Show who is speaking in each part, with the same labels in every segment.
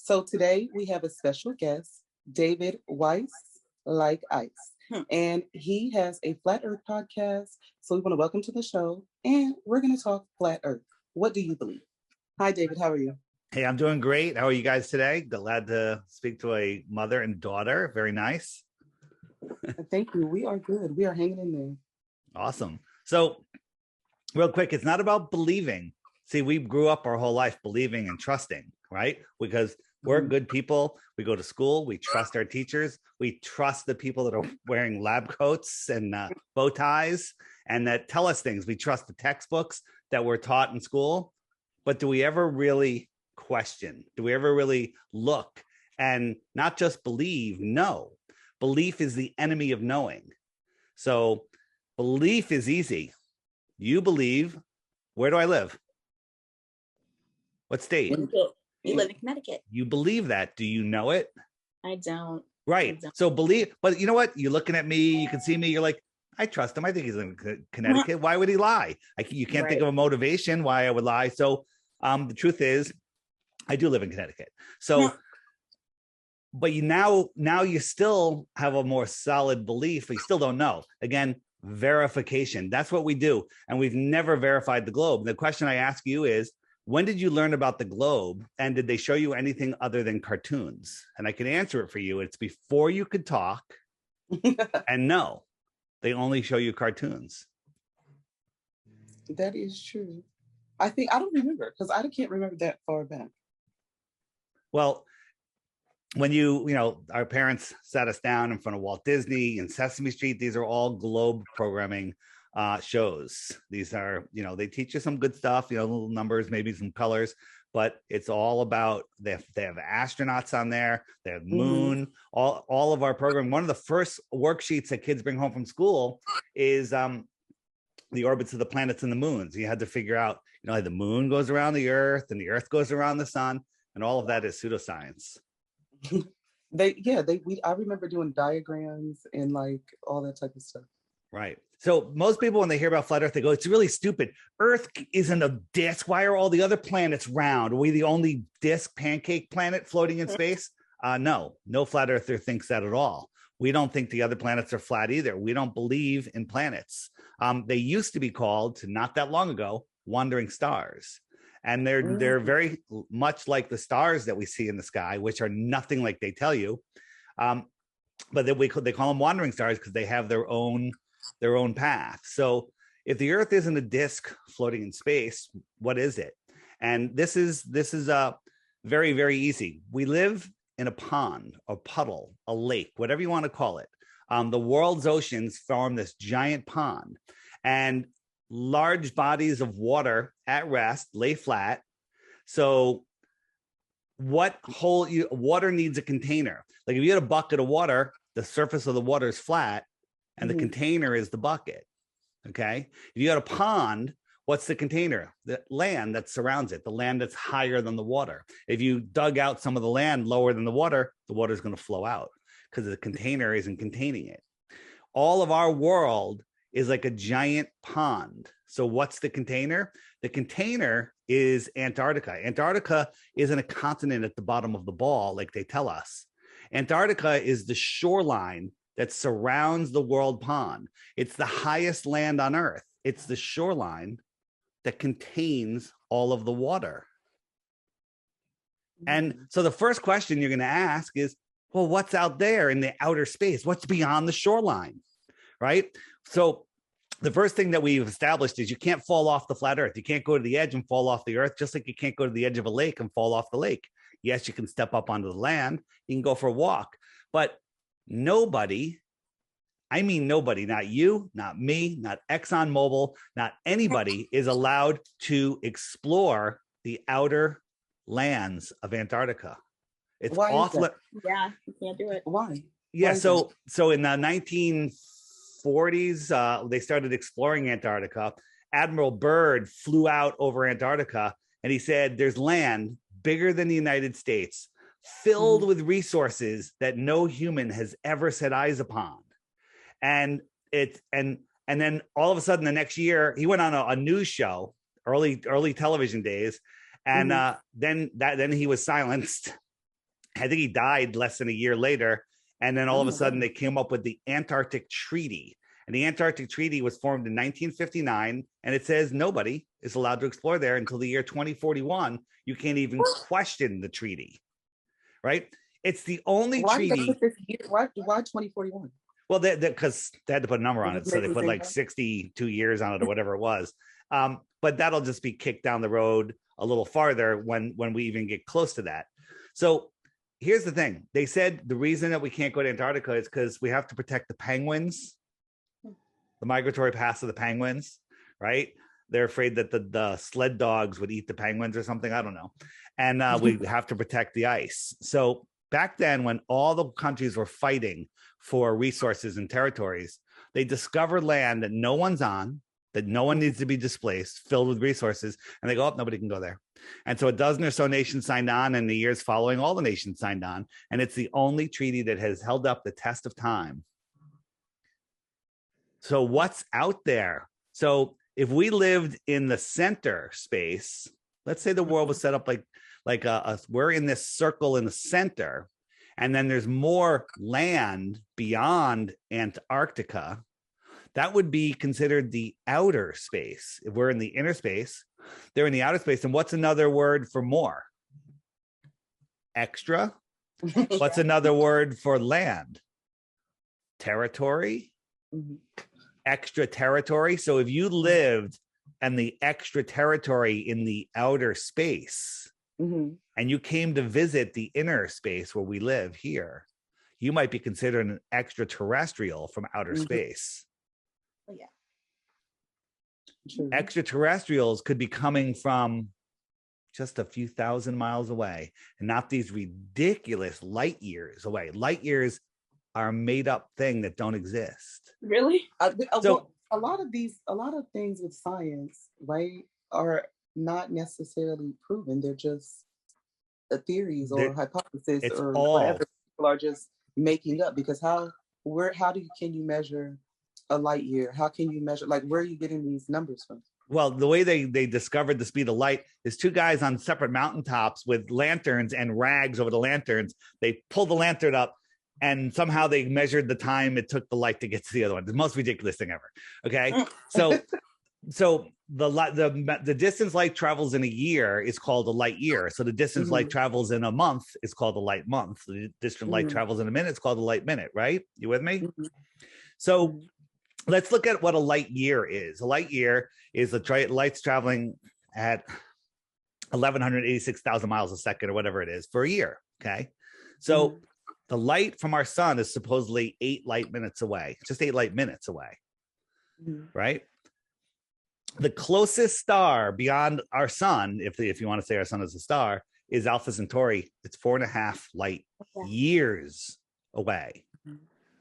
Speaker 1: So today we have a special guest, David Weiss, like ice. And he has a Flat Earth podcast. So we want to welcome to the show. And we're going to talk Flat Earth. What do you believe? Hi, David. How are you?
Speaker 2: Hey, I'm doing great. How are you guys today? Glad to speak to a mother and daughter. Very nice.
Speaker 1: Thank you. We are good. We are hanging in there.
Speaker 2: Awesome. So real quick, it's not about believing. See, we grew up our whole life believing and trusting, right? Because we're good people. We go to school. We trust our teachers. We trust the people that are wearing lab coats and bow ties and that tell us things. We trust the textbooks that we're taught in school. But do we ever really question? Do we ever really look and not just believe? No. Belief is the enemy of knowing. So belief is easy. You believe. Where do I live? What state?
Speaker 3: You live in Connecticut.
Speaker 2: You believe that. Do you know it?
Speaker 3: I don't.
Speaker 2: Right.
Speaker 3: I don't.
Speaker 2: So believe, but you know what? You're looking at me, you can see me, you're like, I trust him. I think he's in Connecticut. Why would he lie? You can't think of a motivation why I would lie. So the truth is, I do live in Connecticut. So, but now you still have a more solid belief, but you still don't know. Again, verification. That's what we do. And we've never verified the globe. The question I ask you is, when did you learn about the globe? And did they show you anything other than cartoons? And I can answer it for you. It's before you could talk. And no, they only show you cartoons.
Speaker 1: That is true. I don't remember because I can't remember that far back.
Speaker 2: Well, when our parents sat us down in front of Walt Disney and Sesame Street, these are all globe programming shows. These are, they teach you some good stuff, little numbers, maybe some colors, but it's all about, they have astronauts on there, they have moon, all of our program. One of the first worksheets that kids bring home from school is the orbits of the planets and the moons. You had to figure out, the moon goes around the earth and the earth goes around the sun, and all of that is pseudoscience.
Speaker 1: I remember doing diagrams and like all that type of stuff.
Speaker 2: Right. So most people, when they hear about flat Earth, they go, it's really stupid. Earth isn't a disk. Why are all the other planets round? Are we the only disk pancake planet floating in space? No flat earther thinks that at all. We don't think the other planets are flat either. We don't believe in planets. They used to be called, not that long ago, wandering stars. And they're very much like the stars that we see in the sky, which are nothing like they tell you. But they call them wandering stars because they have their own path. So if the Earth isn't a disk floating in space, what is it? And this is very, very easy. We live in a pond, a puddle, a lake, whatever you want to call it. The world's oceans form this giant pond, and large bodies of water at rest lay flat. So water needs a container. Like if you had a bucket of water, the surface of the water is flat and the container is the bucket. Okay. If you had a pond, what's the container? The land that surrounds it, the land that's higher than the water. If you dug out some of the land lower than the water is going to flow out because the container isn't containing it. All of our world is like a giant pond. So what's the container? The container is Antarctica. Antarctica isn't a continent at the bottom of the ball like they tell us. Antarctica is the shoreline that surrounds the world pond. It's the highest land on Earth. It's the shoreline that contains all of the water. And so the first question you're going to ask is, well, what's out there in the outer space? What's beyond the shoreline, right? So the first thing that we've established is you can't fall off the flat Earth. You can't go to the edge and fall off the Earth, just like you can't go to the edge of a lake and fall off the lake. Yes, you can step up onto the land. You can go for a walk. But nobody, not you, not me, not ExxonMobil, not anybody is allowed to explore the outer lands of Antarctica. It's off.
Speaker 3: Yeah, you can't do it.
Speaker 1: Why?
Speaker 2: Yeah, so in the 1940s, they started exploring Antarctica. Admiral Byrd flew out over Antarctica and he said, there's land bigger than the United States, filled with resources that no human has ever set eyes upon. And then all of a sudden the next year he went on a news show, early television days, and then he was silenced I think he died less than a year later. And then all of a sudden they came up with the Antarctic Treaty. And the Antarctic Treaty was formed in 1959. And it says nobody is allowed to explore there until the year 2041. You can't even question the treaty, right? It's the only treaty.
Speaker 1: Why 2041?
Speaker 2: Well, because they had to put a number on it. So they put like 62 years on it or whatever it was. But that'll just be kicked down the road a little farther when we even get close to that. So here's the thing. They said the reason that we can't go to Antarctica is because we have to protect the penguins, the migratory paths of the penguins, right? They're afraid that the sled dogs would eat the penguins or something. I don't know. And we have to protect the ice. So back then, when all the countries were fighting for resources and territories, they discovered land that no one's on, that no one needs to be displaced, filled with resources, and they go, oh, nobody can go there. And so a dozen or so nations signed on, and the years following, all the nations signed on, and it's the only treaty that has held up the test of time. So what's out there? So if we lived in the center space, let's say the world was set up like we're in this circle in the center, and then there's more land beyond Antarctica, that would be considered the outer space. If we're in the inner space, they're in the outer space. And what's another word for more? Extra. What's another word for land? Territory. Extra territory. So if you lived in the extra territory in the outer space, and you came to visit the inner space where we live here, you might be considered an extraterrestrial from outer space.
Speaker 3: Yeah.
Speaker 2: Extraterrestrials could be coming from just a few thousand miles away, and not these ridiculous light years away. Light years are a made up thing that don't exist.
Speaker 3: Really?
Speaker 1: So a lot of things with science, right, are not necessarily proven. They're just theories or hypotheses or whatever people are just making up. Because can you measure a light year? How can you measure, like, where are you getting these numbers from?
Speaker 2: Well, the way they discovered the speed of light is two guys on separate mountaintops with lanterns and rags over the lanterns. They pulled the lantern up, and somehow they measured the time it took the light to get to the other one. The most ridiculous thing ever. Okay, so the distance light travels in a year is called a light year. So the distance light travels in a month is called a light month. The distance light travels in a minute is called a light minute. Right? You with me? So let's look at what a light year is. A light year is the light's traveling at 1,186,000 miles a second or whatever it is for a year. Okay. So the light from our sun is supposedly 8 light minutes away, just 8 light minutes away. Right. The closest star beyond our sun, if you want to say our sun is a star, is Alpha Centauri. It's 4.5 light years away.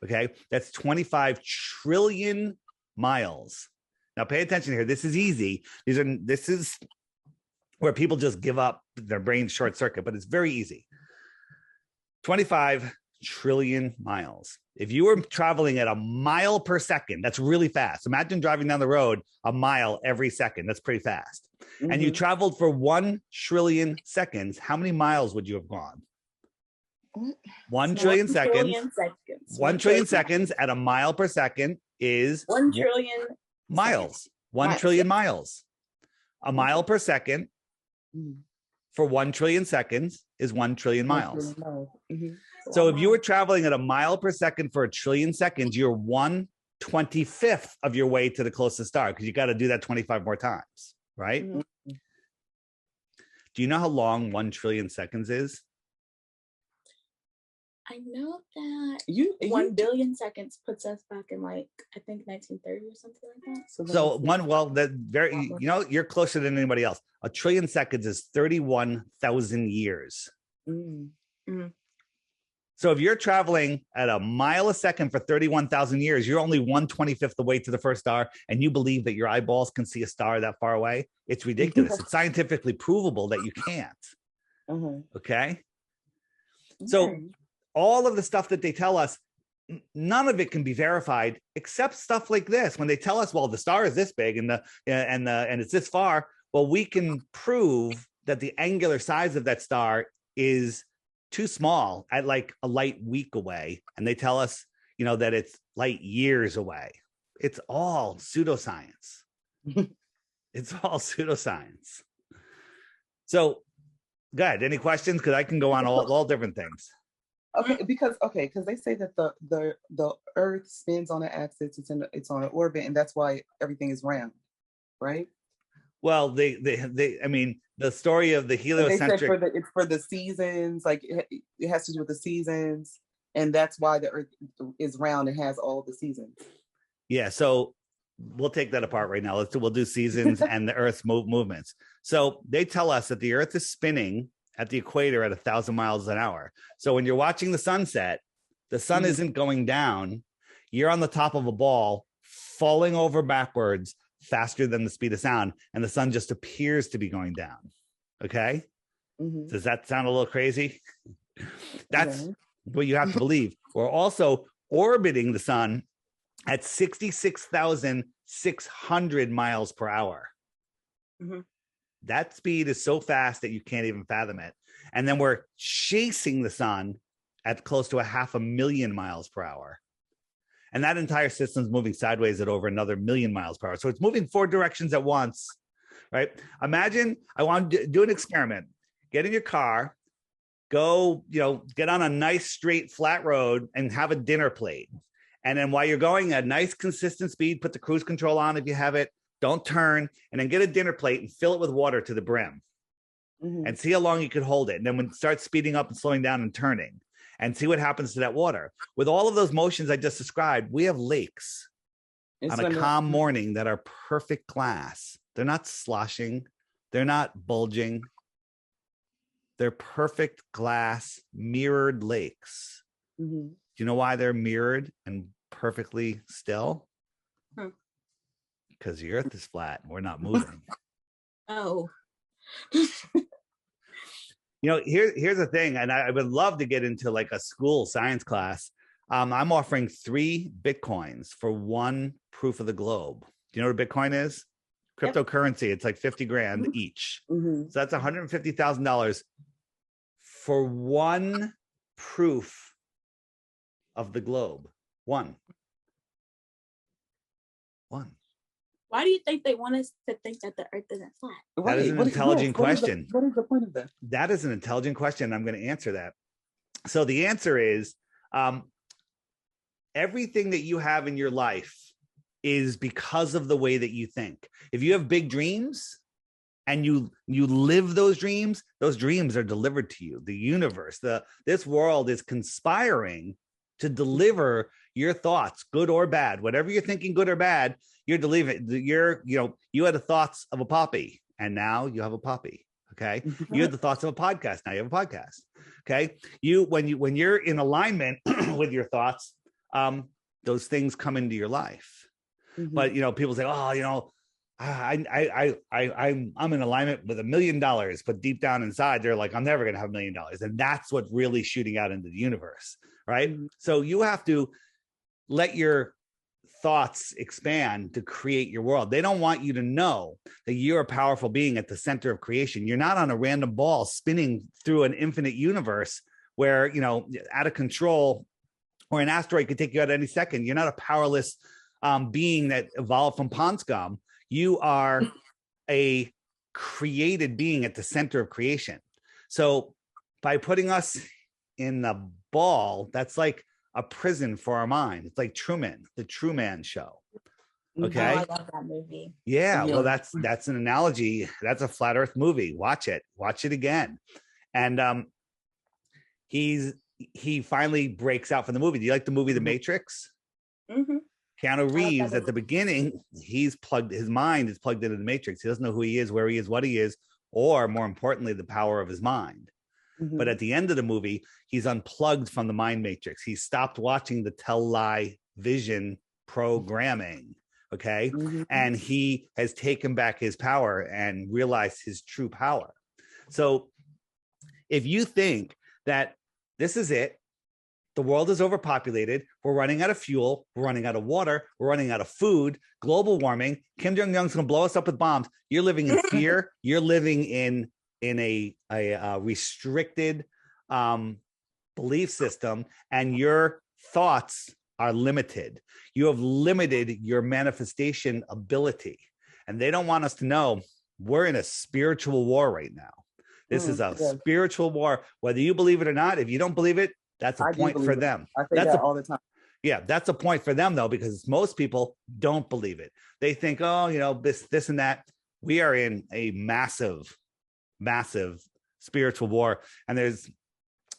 Speaker 2: Okay, that's 25 trillion miles. Now, pay attention here. This is easy. This is where people just give up, their brains short circuit, but it's very easy. 25 trillion miles. If you were traveling at a mile per second, that's really fast. Imagine driving down the road a mile every second. That's pretty fast. And you traveled for 1 trillion seconds. How many miles would you have gone? 1 trillion seconds. 1 trillion seconds at a mile per second is
Speaker 3: 1 trillion
Speaker 2: miles. 1 trillion miles. A mile per second for 1 trillion seconds is 1 trillion miles. So if you were traveling at a mile per second for 1 trillion seconds, you're 1/25th of your way to the closest star, because you got to do that 25 more times, right? Do you know how long 1 trillion seconds is?
Speaker 3: I know that 1 billion seconds puts us back in, like, I think 1930 or something like that.
Speaker 2: You're closer than anybody else. 1 trillion seconds is 31,000 years. So if you're traveling at a mile a second for 31,000 years, you're only 1/25th the way to the first star, and you believe that your eyeballs can see a star that far away? It's ridiculous. It's scientifically provable that you can't. Okay? So all of the stuff that they tell us, none of it can be verified except stuff like this. When they tell us, well, the star is this big and it's this far, well, we can prove that the angular size of that star is too small at like a light week away. And they tell us, that it's light years away. It's all pseudoscience. It's all pseudoscience. So, go ahead. Any questions? Because I can go on all different things.
Speaker 1: Okay, because they say that the Earth spins on an axis. It's on an orbit, and that's why everything is round, right?
Speaker 2: Well, the story of the heliocentric.
Speaker 1: They said it's for the seasons. Like it has to do with the seasons, and that's why the Earth is round and has all the seasons.
Speaker 2: Yeah. So we'll take that apart right now. We'll do seasons and the Earth's movements. So they tell us that the Earth is spinning at the equator at 1,000 miles an hour. So when you're watching the sunset, the sun isn't going down. You're on the top of a ball, falling over backwards faster than the speed of sound, and the sun just appears to be going down. Okay? Mm-hmm. Does that sound a little crazy? That's what you have to believe. We're also orbiting the sun at 66,600 miles per hour. Mm-hmm. That speed is so fast that you can't even fathom it. And then we're chasing the sun at close to 500,000 miles per hour. And that entire system's moving sideways at over another 1,000,000 miles per hour. So it's moving 4 directions at once, right? Imagine I want to do an experiment. Get in your car, go, get on a nice straight flat road and have a dinner plate. And then while you're going at a nice consistent speed, put the cruise control on if you have it. Don't turn, and then get a dinner plate and fill it with water to the brim, and see how long you could hold it. And then when start speeding up and slowing down and turning, and see what happens to that water. With all of those motions I just described, we have lakes on a calm morning that are perfect glass. They're not sloshing. They're not bulging. They're perfect glass, mirrored lakes. Mm-hmm. Do you know why they're mirrored and perfectly still? Because the Earth is flat and we're not moving.
Speaker 3: Oh.
Speaker 2: Here's the thing, and I would love to get into like a school science class. I'm offering 3 Bitcoins for 1 proof of the globe. Do you know what a Bitcoin is? Cryptocurrency. Yep. It's like 50 grand each. Mm-hmm. So that's $150,000 for 1 proof of the globe. One.
Speaker 3: Why do you think they want us to think that the Earth isn't flat?
Speaker 2: That is an intelligent question.
Speaker 1: What is the point of that?
Speaker 2: That is an intelligent question. I'm going to answer that. So the answer is everything that you have in your life is because of the way that you think. If you have big dreams and you live those dreams are delivered to you. The universe, this world is conspiring to deliver your thoughts, good or bad. Whatever you're thinking, good or bad, you're delivering. You had the thoughts of a poppy, and now you have a poppy. Okay, you had the thoughts of a podcast. Now you have a podcast. Okay, when you're in alignment with your thoughts, those things come into your life. Mm-hmm. But people say, oh, I'm in alignment with $1 million, but deep down inside, they're like, I'm never going to have $1 million, and that's what's really shooting out into the universe, right? Mm-hmm. So you have to let your thoughts expand to create your world. They don't want you to know that you're a powerful being at the center of creation. You're not on a random ball spinning through an infinite universe where, out of control, or an asteroid could take you out any second. You're not a powerless being that evolved from pond scum. You are a created being at the center of creation. So by putting us in the ball, that's like a prison for our mind. It's like Truman, the Truman Show. Okay.
Speaker 3: Oh, I love that movie.
Speaker 2: Yeah. Well, that's an analogy. That's a flat Earth movie. Watch it again. And he finally breaks out from the movie. Do you like the movie The Matrix? Mm-hmm. Keanu Reeves at the beginning, his mind is plugged into the Matrix. He doesn't know who he is, where he is, what he is, or more importantly, the power of his mind. Mm-hmm. But at the end of the movie, he's unplugged from the mind matrix. He stopped watching the television programming. Okay. Mm-hmm. And he has taken back his power and realized his true power. So if you think that this is it, the world is overpopulated, we're running out of fuel, we're running out of water, we're running out of food, global warming, Kim Jong-un's going to blow us up with bombs, you're living in fear, you're living in a restricted belief system, and your thoughts are limited. You have limited your manifestation ability. And they don't want us to know we're in a spiritual war right now. This is a spiritual war. Whether you believe it or not, if you don't believe it, that's a point for them.
Speaker 1: I say that all the time.
Speaker 2: Yeah, that's a point for them, though, because most people don't believe it. They think, oh, you know, this and that. We are in a massive, massive spiritual war. And there's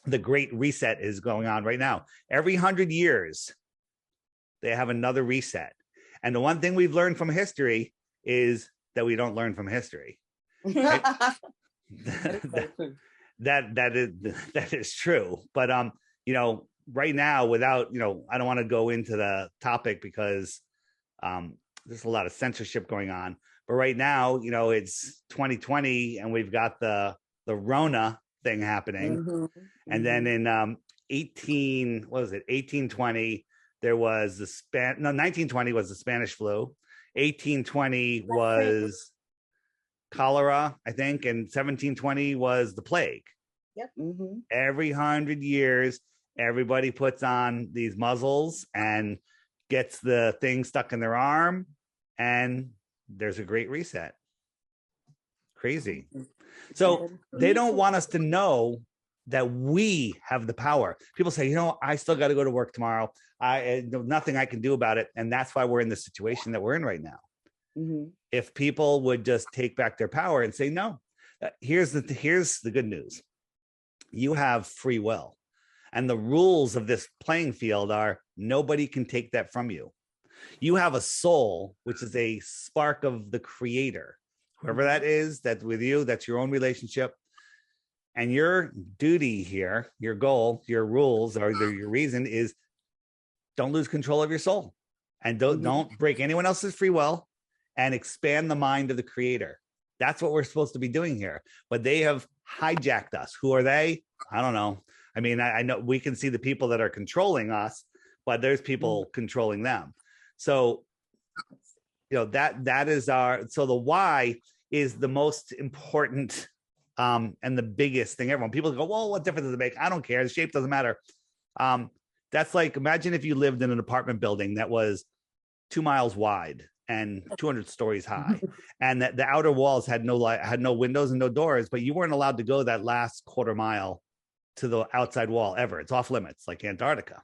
Speaker 2: the Great Reset is going on right now. Every 100 years, they have another reset. And the one thing we've learned from history is that we don't learn from history. Right? that is true. But you know, right now, without, you know, I don't want to go into the topic because there's a lot of censorship going on. But right now, you know, it's 2020 and we've got the Rona thing happening. And then in 1820, there was the 1920 was the Spanish flu. 1820 was cholera, I think, and 1720 was the plague.
Speaker 3: Yep.
Speaker 2: Every 100 years, everybody puts on these muzzles and gets the thing stuck in their arm, and there's a great reset. Crazy. So they don't want us to know that we have the power. People say, you know, I still got to go to work tomorrow. Nothing I can do about it. And that's why we're in the situation that we're in right now. If people would just take back their power and say, no, here's the good news. You have free will. And the rules of this playing field are nobody can take that from you. You have a soul, which is a spark of the creator. Whoever that is, that's with you, that's your own relationship. And your duty here, your goal, your rules, or your reason is don't lose control of your soul. And don't break anyone else's free will, and expand the mind of the creator. That's what we're supposed to be doing here. But they have hijacked us. Who are they? I don't know. I mean, I know we can see the people that are controlling us, but there's people controlling them. So, you know, that is so the why is the most important and the biggest thing. Everyone, people go, well, what difference does it make? I don't care. The shape doesn't matter. That's like, imagine if you lived in an apartment building that was 2 miles wide and 200 stories high, and that the outer walls had no light, had no windows and no doors, but you weren't allowed to go that last quarter mile to the outside wall ever. It's off limits, like Antarctica.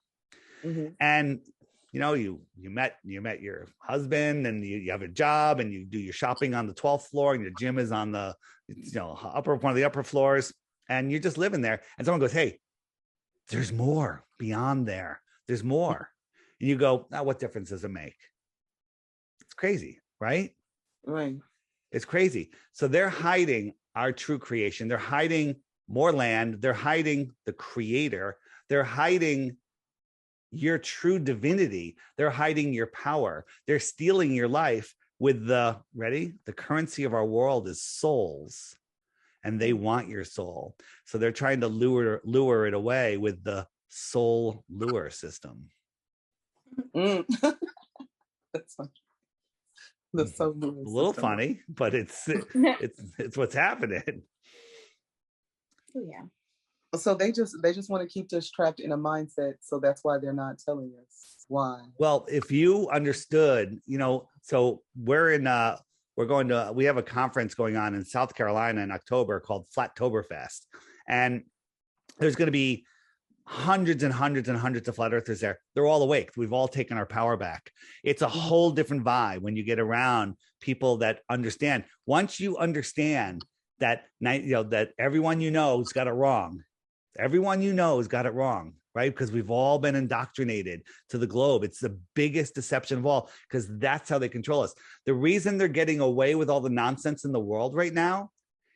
Speaker 2: And you know, you met your husband, and you have a job, and you do your shopping on the 12th floor, and your gym is on the, you know, one of the upper floors, and you're just living there. And someone goes, hey, there's more beyond there. There's more. And you go, oh, what difference does it make? It's crazy, right?
Speaker 1: Right.
Speaker 2: It's crazy. So they're hiding our true creation. They're hiding more land. They're hiding the creator. They're hiding your true divinity. They're hiding your power. They're stealing your life with the currency of our world is souls, and they want your soul. So they're trying to lure it away with the soul lure system.
Speaker 1: That's funny. The soul lure
Speaker 2: system. A little funny, but it's what's happening.
Speaker 3: Oh yeah.
Speaker 1: So they just want to keep us trapped in a mindset. So that's why they're not telling us why.
Speaker 2: Well, if you understood, you know, so we have a conference going on in South Carolina in October called Flattoberfest. And there's going to be hundreds and hundreds and hundreds of flat earthers there. They're all awake. We've all taken our power back. It's a whole different vibe when you get around people that understand. Once you understand that, you know, that everyone you know has got it wrong. Everyone you know has got it wrong, right? Because we've all been indoctrinated to the globe. It's the biggest deception of all, because that's how they control us. The reason they're getting away with all the nonsense in the world right now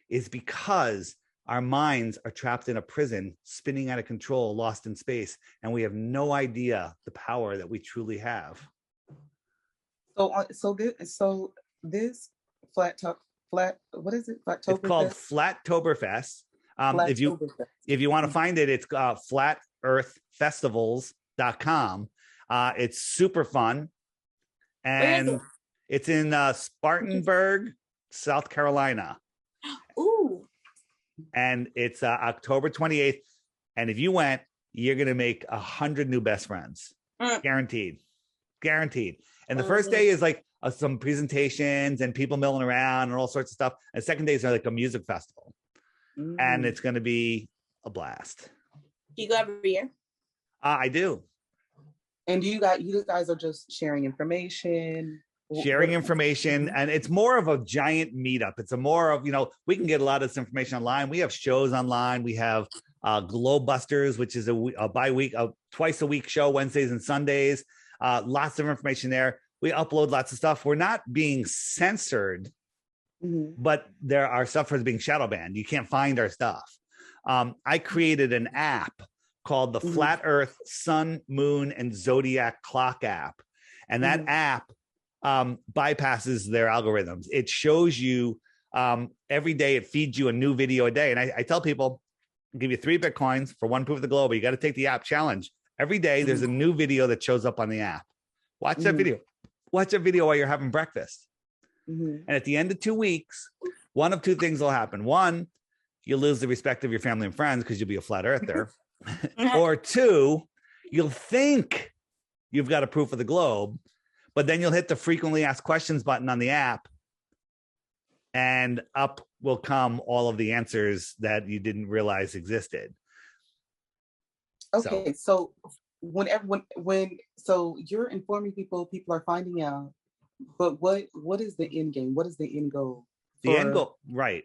Speaker 2: is because our minds are trapped in a prison, spinning out of control, lost in space, and we have no idea the power that we truly have.
Speaker 1: So this what is it?
Speaker 2: It's called Flattoberfest. If you want to find it, it's flatearthfestivals.com. It's super fun. And it's in Spartanburg, South Carolina.
Speaker 3: Ooh.
Speaker 2: And it's October 28th. And if you went, you're going to make 100 new best friends. Guaranteed. And the first day is like some presentations and people milling around and all sorts of stuff. And the second day is like a music festival. And it's going to be a blast.
Speaker 3: Do you go every year?
Speaker 2: I do.
Speaker 1: And you guys are just sharing information?
Speaker 2: And it's more of a giant meetup. It's a more of, we can get a lot of this information online. We have shows online. We have Globebusters, which is a twice a week show, Wednesdays and Sundays. Lots of information there. We upload lots of stuff. We're not being censored, but our stuff is being shadow banned. You can't find our stuff. I created an app called the Flat Earth Sun, Moon, and Zodiac Clock app. And that app bypasses their algorithms. It shows you every day, it feeds you a new video a day. And I tell people, I'll give you 3 Bitcoins for one proof of the globe, but you got to take the app challenge. Every day there's a new video that shows up on the app. Watch that video. Watch that video while you're having breakfast. And at the end of 2 weeks, one of 2 things will happen. 1, you'll lose the respect of your family and friends because you'll be a flat earther. Or 2, you'll think you've got a proof of the globe, but then you'll hit the frequently asked questions button on the app, and up will come all of the answers that you didn't realize existed.
Speaker 1: Okay, so so you're informing people are finding out, but what is the end game? What is the end goal?
Speaker 2: The end goal, right.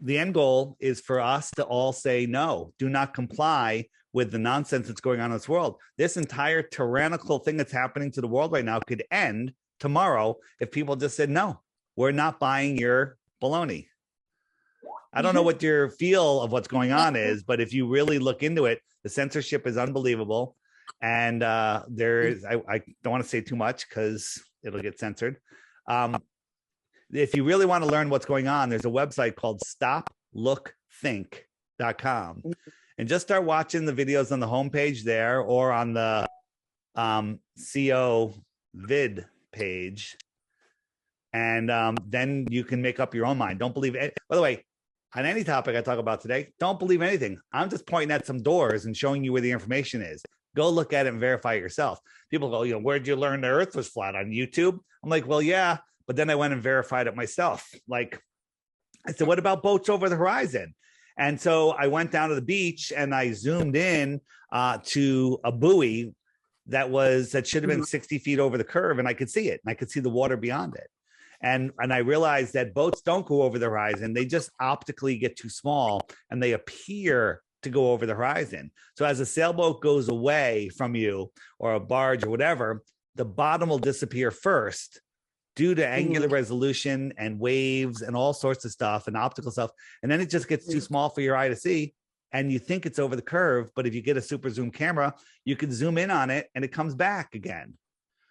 Speaker 2: The end goal is for us to all say, no, do not comply with the nonsense that's going on in this world. This entire tyrannical thing that's happening to the world right now could end tomorrow if people just said, no, we're not buying your baloney. I don't know what your feel of what's going on is, but if you really look into it, the censorship is unbelievable. And there is, I don't want to say too much because it'll get censored. If you really want to learn what's going on, there's a website called stoplookthink.com. And just start watching the videos on the homepage there or on the CO vid page. And then you can make up your own mind. Don't believe it. By the way, on any topic I talk about today, don't believe anything. I'm just pointing at some doors and showing you where the information is. Go look at it and verify it yourself. People go, where'd you learn the earth was flat? On YouTube? I'm like, well, yeah. But then I went and verified it myself. Like, I said, what about boats over the horizon? And so I went down to the beach and I zoomed in to a buoy that should have been 60 feet over the curve, and I could see it, and I could see the water beyond it. And I realized that boats don't go over the horizon. They just optically get too small and they appear to go over the horizon. So as a sailboat goes away from you, or a barge or whatever, the bottom will disappear first due to angular resolution and waves and all sorts of stuff and optical stuff. And then it just gets too small for your eye to see. And you think it's over the curve, but if you get a super zoom camera, you can zoom in on it and it comes back again.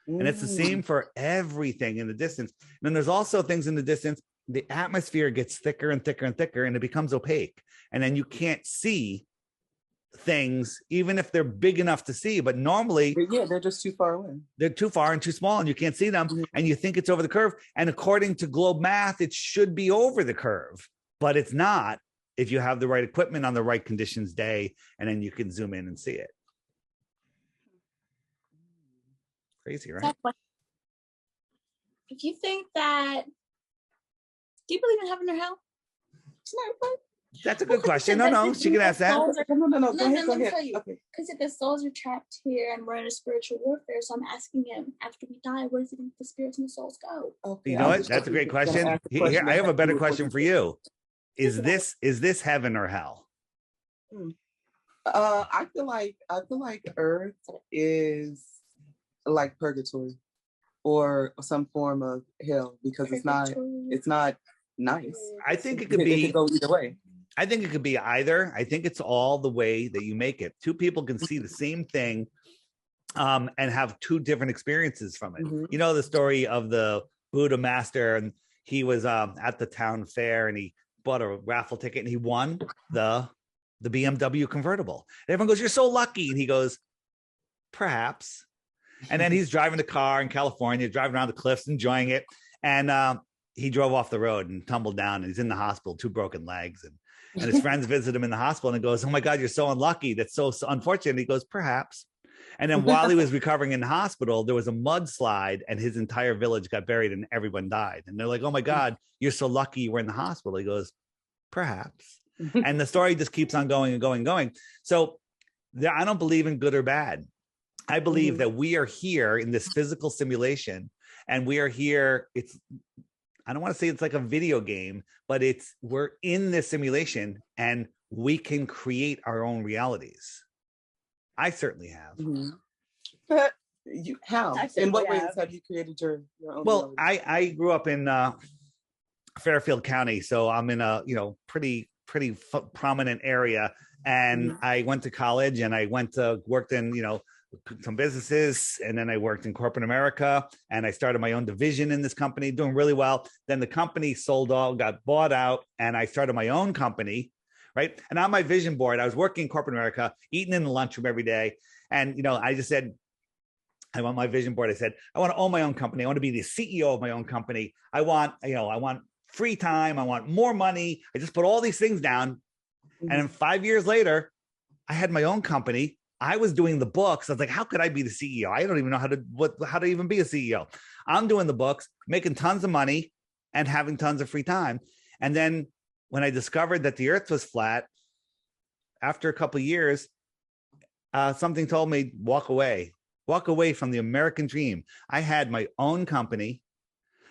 Speaker 2: And it's the same for everything in the distance. And then there's also things in the distance. The atmosphere gets thicker and thicker and thicker, and it becomes opaque. And then you can't see things, even if they're big enough to see. But normally,
Speaker 1: they're just too far away.
Speaker 2: They're too far and too small, and you can't see them. And you think it's over the curve. And according to globe math, it should be over the curve, but it's not if you have the right equipment on the right conditions day, and then you can zoom in and see it. Crazy, right?
Speaker 3: If you think that, do you believe in heaven or hell?
Speaker 2: That's a good question. No, she can ask that.
Speaker 1: No. Go ahead.
Speaker 3: Okay. Because if the souls are trapped here and we're in a spiritual warfare, so I'm asking him, after we die, where do the spirits and the souls go?
Speaker 2: Okay. You know what? That's a great question. Here, I have a better question for you. Is this heaven or hell?
Speaker 1: I feel like Earth is like purgatory or some form of hell, because it's not nice.
Speaker 2: I think it could be.
Speaker 1: It could go either way.
Speaker 2: I think it could be either. I think it's all the way that you make it. Two people can see the same thing and have two different experiences from it. You know the story of the Buddha master, and he was at the town fair and he bought a raffle ticket and he won the BMW convertible. And everyone goes, "You're so lucky." And he goes, "Perhaps." And then he's driving the car in California, driving around the cliffs, enjoying it. And he drove off the road and tumbled down, and he's in the hospital, 2 broken legs. And And his friends visit him in the hospital and he goes, "Oh my God, you're so unlucky. That's so unfortunate." And he goes, "Perhaps." And then while he was recovering in the hospital, there was a mudslide and his entire village got buried and everyone died. And they're like, "Oh my God, you're so lucky you were in the hospital." He goes, "Perhaps." And the story just keeps on going and going and going. So I don't believe in good or bad. I believe that we are here in this physical simulation, and we are here. I don't want to say it's like a video game, but we're in this simulation and we can create our own realities. I certainly have.
Speaker 1: But how? In what ways have you created your own?
Speaker 2: Well, I grew up in Fairfield County, so I'm in a pretty prominent area. And I went to college and I worked in some businesses, and then I worked in corporate America, and I started my own division in this company, doing really well. Then the company got bought out, and I started my own company. Right. And on my vision board, I was working in corporate America, eating in the lunchroom every day. And, I just said, I want my vision board. I said, I want to own my own company. I want to be the CEO of my own company. I want free time. I want more money. I just put all these things down. And then 5 years later, I had my own company. I was doing the books. I was like, how could I be the CEO? I don't even know how to even be a CEO. I'm doing the books, making tons of money and having tons of free time. And then when I discovered that the earth was flat, after a couple of years, something told me, walk away from the American dream. I had my own company.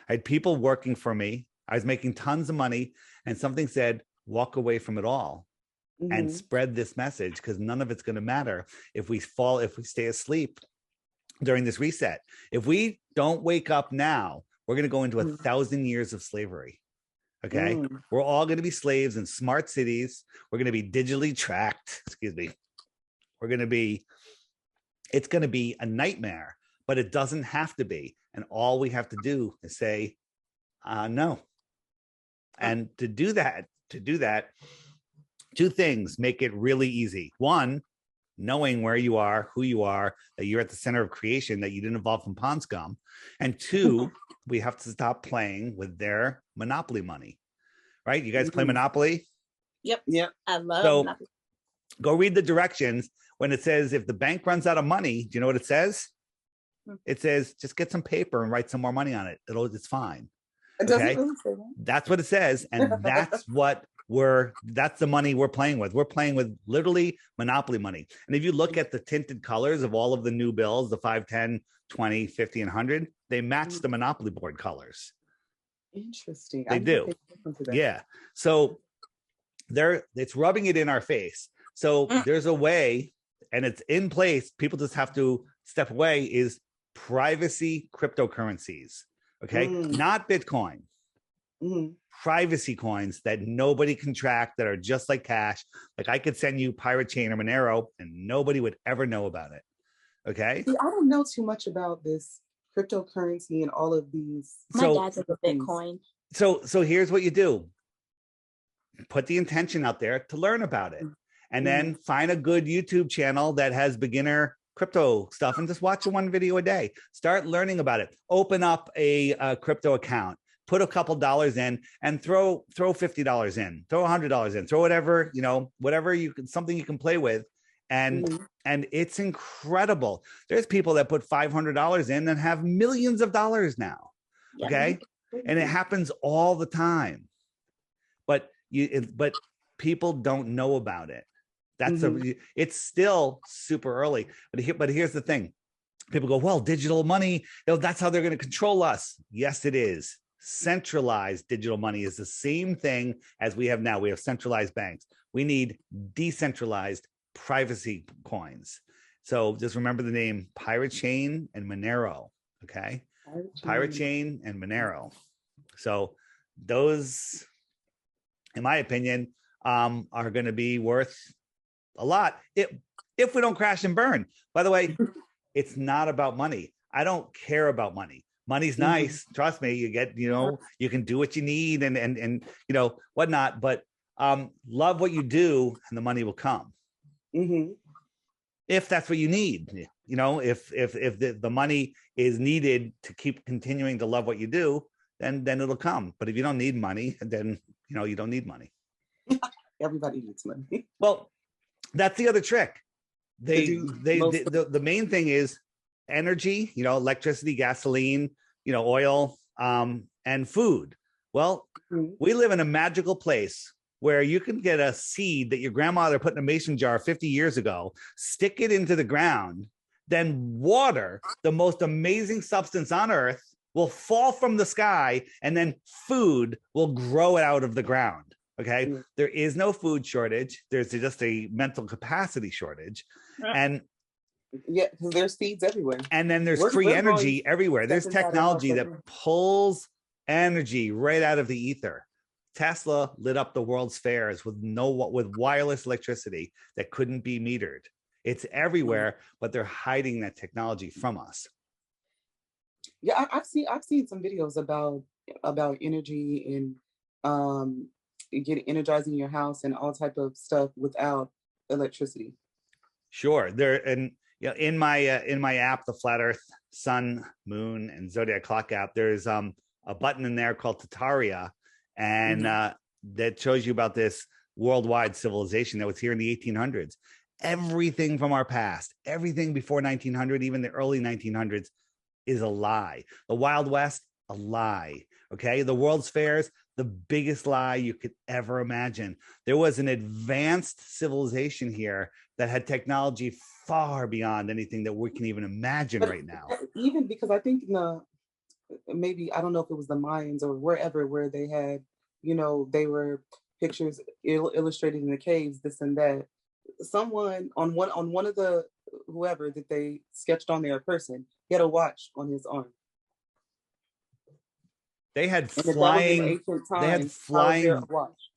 Speaker 2: I had people working for me. I was making tons of money, and something said, walk away from it all and spread this message, because none of it's going to matter if we stay asleep during this reset. If we don't wake up now, we're going to go into 1,000 years of slavery. Okay. We're all going to be slaves in smart cities. We're going to be digitally tracked. Excuse me. It's going to be a nightmare, but it doesn't have to be. And all we have to do is say, no. And to do that, two things make it really easy. One, knowing where you are, who you are, that you're at the center of creation, that you didn't evolve from pond scum. And two, we have to stop playing with their monopoly money, right? You guys play Monopoly?
Speaker 3: Yep. I love Monopoly.
Speaker 2: Go read the directions. When it says, if the bank runs out of money, do you know what it says? It says, just get some paper and write some more money on it. It's fine. Okay. Really say that. That's what it says. And that's that's the money we're playing with. We're playing with literally monopoly money. And if you look at the tinted colors of all of the new bills, the 5, 10, 20, 50, and 100, they match the monopoly board colors.
Speaker 1: Interesting.
Speaker 2: They do. Yeah. So it's rubbing it in our face. So there's a way, and it's in place. People just have to step away, is privacy cryptocurrencies. Okay. Not Bitcoin. Privacy coins that nobody can track, that are just like cash. Like I could send you Pirate Chain or Monero and nobody would ever know about it. Okay.
Speaker 1: See, I don't know too much about this cryptocurrency and all of these.
Speaker 3: My dad's like a Bitcoin.
Speaker 2: So here's what you do. Put the intention out there to learn about it. And then find a good YouTube channel that has beginner crypto stuff and just watch one video a day. Start learning about it. Open up a crypto account. Put a couple dollars in and throw $50 in, throw $100 in, throw whatever, something you can play with. And it's incredible. There's people that put $500 in and have millions of dollars now. Yeah. Okay. And it happens all the time, but people don't know about it. It's still super early, but here's the thing. People go, well, digital money, that's how they're going to control us. Yes, it is. Centralized digital money is the same thing as we have now. We have centralized banks. We need decentralized privacy coins. So just remember the name Pirate Chain and Monero. Okay. Pirate Chain and Monero. So those, in my opinion, are going to be worth a lot if we don't crash and burn. By the way, it's not about money. I don't care about money. Money's nice. Trust me, you get, you can do what you need and whatnot, but love what you do and the money will come. If that's what you need, if the money is needed to keep continuing to love what you do, then it'll come. But if you don't need money, then, you don't need money.
Speaker 1: everybody needs money.
Speaker 2: Well, that's the other trick. The main thing is energy, electricity, gasoline, oil, and food. Well, we live in a magical place where you can get a seed that your grandmother put in a mason jar 50 years ago, stick it into the ground, then water, the most amazing substance on earth, will fall from the sky, and then food will grow out of the ground. Okay. There is no food shortage. There's just a mental capacity shortage. And
Speaker 1: yeah, because there's seeds everywhere.
Speaker 2: And then there's free energy everywhere. There's technology that pulls energy right out of the ether. Tesla lit up the world's fairs with wireless electricity that couldn't be metered. It's everywhere, but they're hiding that technology from us.
Speaker 1: Yeah, I've seen some videos about energy and energizing your house and all type of stuff without electricity.
Speaker 2: Sure. In my app, the Flat Earth Sun, Moon, and Zodiac Clock app, there's a button in there called Tataria, and that shows you about this worldwide civilization that was here in the 1800s. Everything from our past, everything before 1900, even the early 1900s, is a lie. The Wild West, a lie. Okay, the World's Fairs, the biggest lie you could ever imagine. There was an advanced civilization here that had technology far beyond anything that we can even imagine right now.
Speaker 1: Even because I think maybe, I don't know if it was the Mayans or wherever, where they had, they were pictures illustrated in the caves, this and that. Someone on one of the whoever that they sketched on there, a person, he had a watch on his arm.
Speaker 2: They had flying.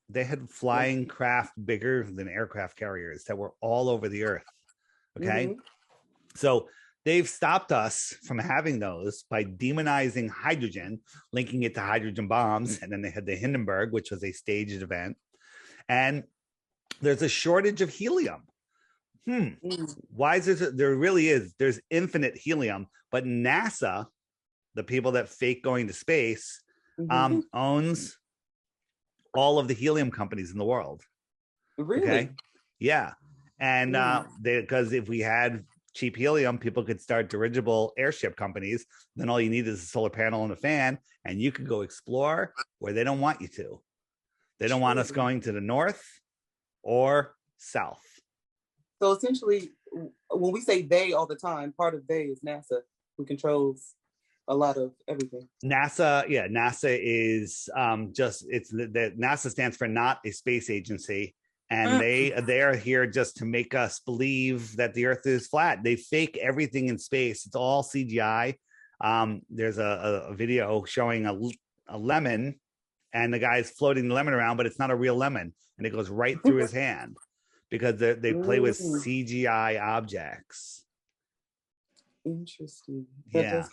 Speaker 2: They had flying craft bigger than aircraft carriers that were all over the earth. Okay, so they've stopped us from having those by demonizing hydrogen, linking it to hydrogen bombs, and then they had the Hindenburg, which was a staged event, and there's a shortage of helium. Why is this? There really is. There's infinite helium, but NASA, the people that fake going to space, owns all of the helium companies in the world.
Speaker 1: Really?
Speaker 2: Okay. Yeah. And because if we had cheap helium, people could start dirigible airship companies. Then all you need is a solar panel and a fan, and you could go explore where they don't want you to. They don't want us going to the north or south.
Speaker 1: So essentially, when we say they all the time, part of they is NASA, who controls a lot of everything.
Speaker 2: NASA is NASA stands for not a space agency, and they are here just to make us believe that the Earth is flat. They fake everything in space. It's all CGI. There's a video showing a lemon, and the guy's floating the lemon around, but it's not a real lemon, and it goes right through his hand because they play with CGI objects.
Speaker 1: Interesting.
Speaker 2: Yeah.